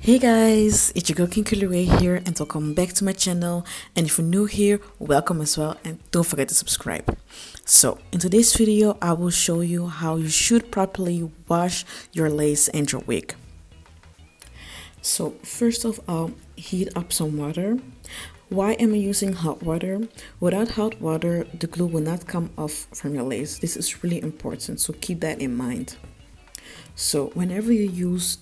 Hey guys, it's your girl KinkyCurlyRae here and welcome back to my channel. And if you're new here, welcome as well and don't forget to subscribe. So in today's video, I will show you how you should properly wash your lace and your wig. So first of all, heat up some water. Why am I using hot water? Without hot water, the glue will not come off from your lace. This is really important, so keep that in mind. So whenever you use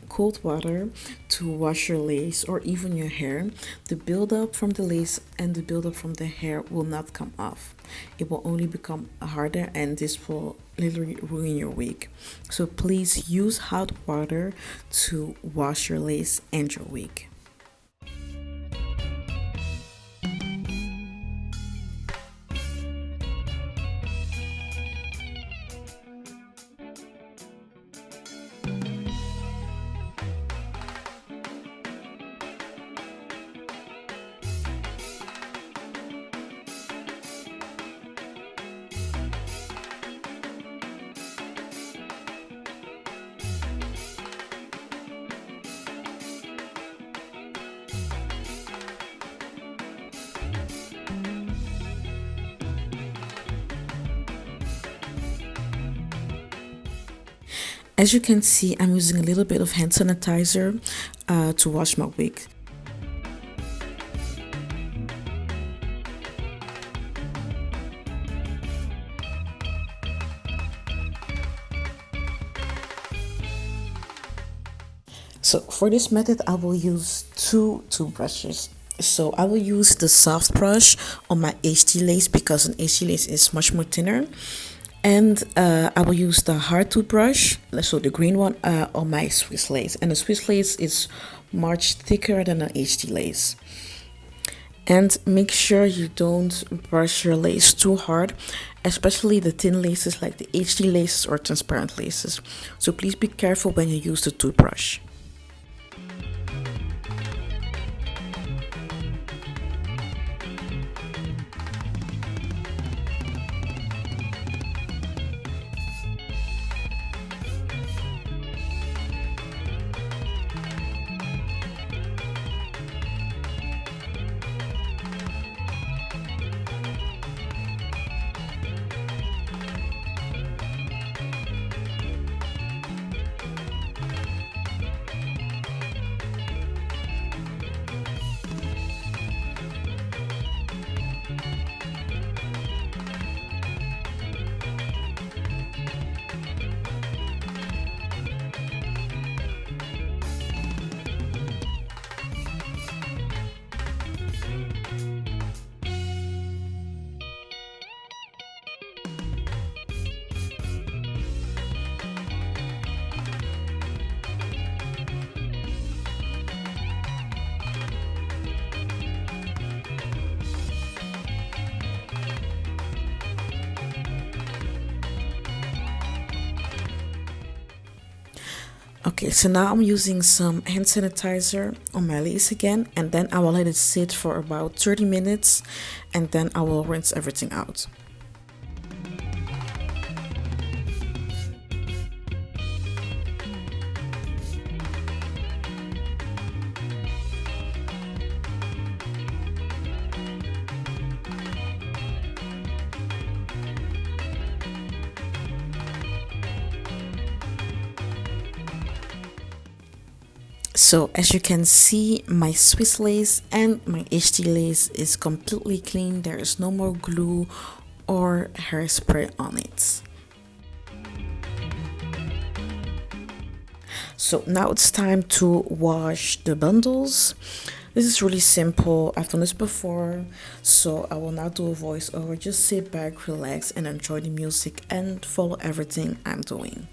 cold water to wash your lace or even your hair, the buildup from the lace and the buildup from the hair will not come off. It will only become harder and this will literally ruin your wig. So please use hot water to wash your lace and your wig. As you can see, I'm using a little bit of hand sanitizer to wash my wig. So for this method, I will use two toothbrushes. So I will use the soft brush on my HD lace because an HD lace is much more thinner. And I will use the hard toothbrush, so the green one, on my Swiss lace. And the Swiss lace is much thicker than an HD lace. And make sure you don't brush your lace too hard, especially the thin laces like the HD laces or transparent laces. So please be careful when you use the toothbrush. Okay, so now I'm using some hand sanitizer on my lace again, and then I will let it sit for about 30 minutes and then I will rinse everything out. So as you can see, my Swiss lace and my HD lace is completely clean. There is no more glue or hairspray on it. So now it's time to wash the bundles. This is really simple. I've done this before, so I will not do a voiceover. Just sit back, relax, and enjoy the music and follow everything I'm doing.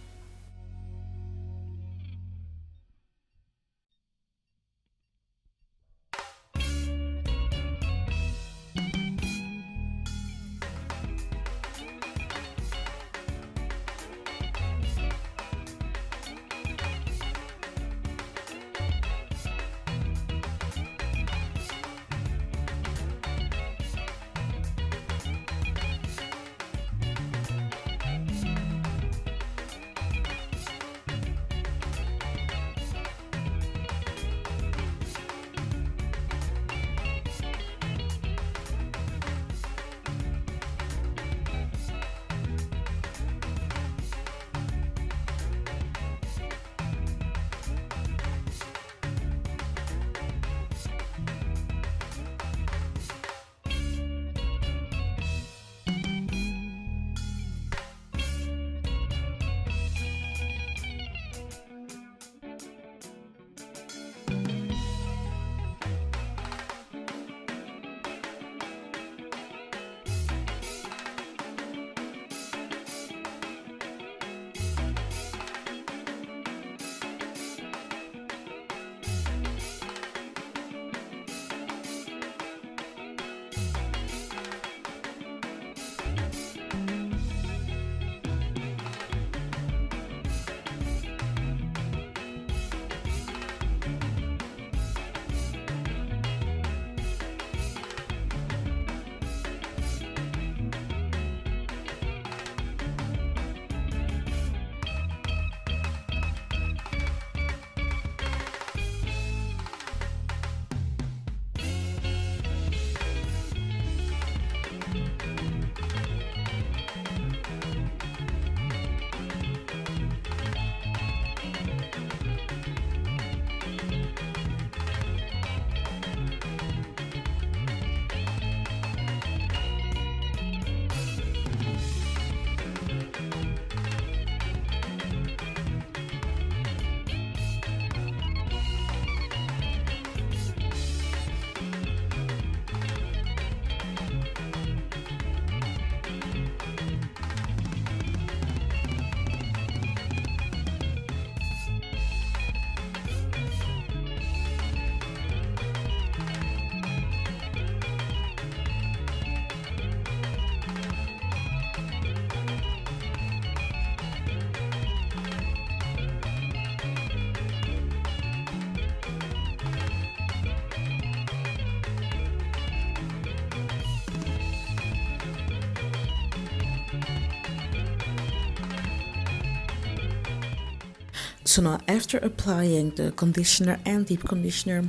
So now after applying the conditioner and deep conditioner,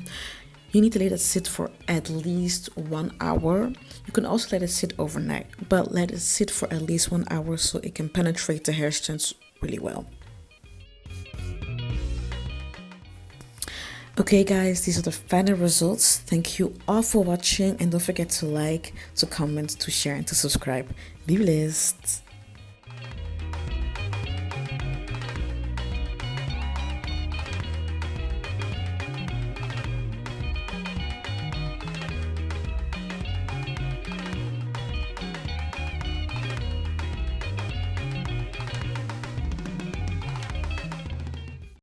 you need to let it sit for at least 1 hour. You can also let it sit overnight, but let it sit for at least 1 hour so it can penetrate the hair strands really well. Okay guys, these are the final results. Thank you all for watching, and don't forget to like, to comment, to share, and to subscribe. Be blessed.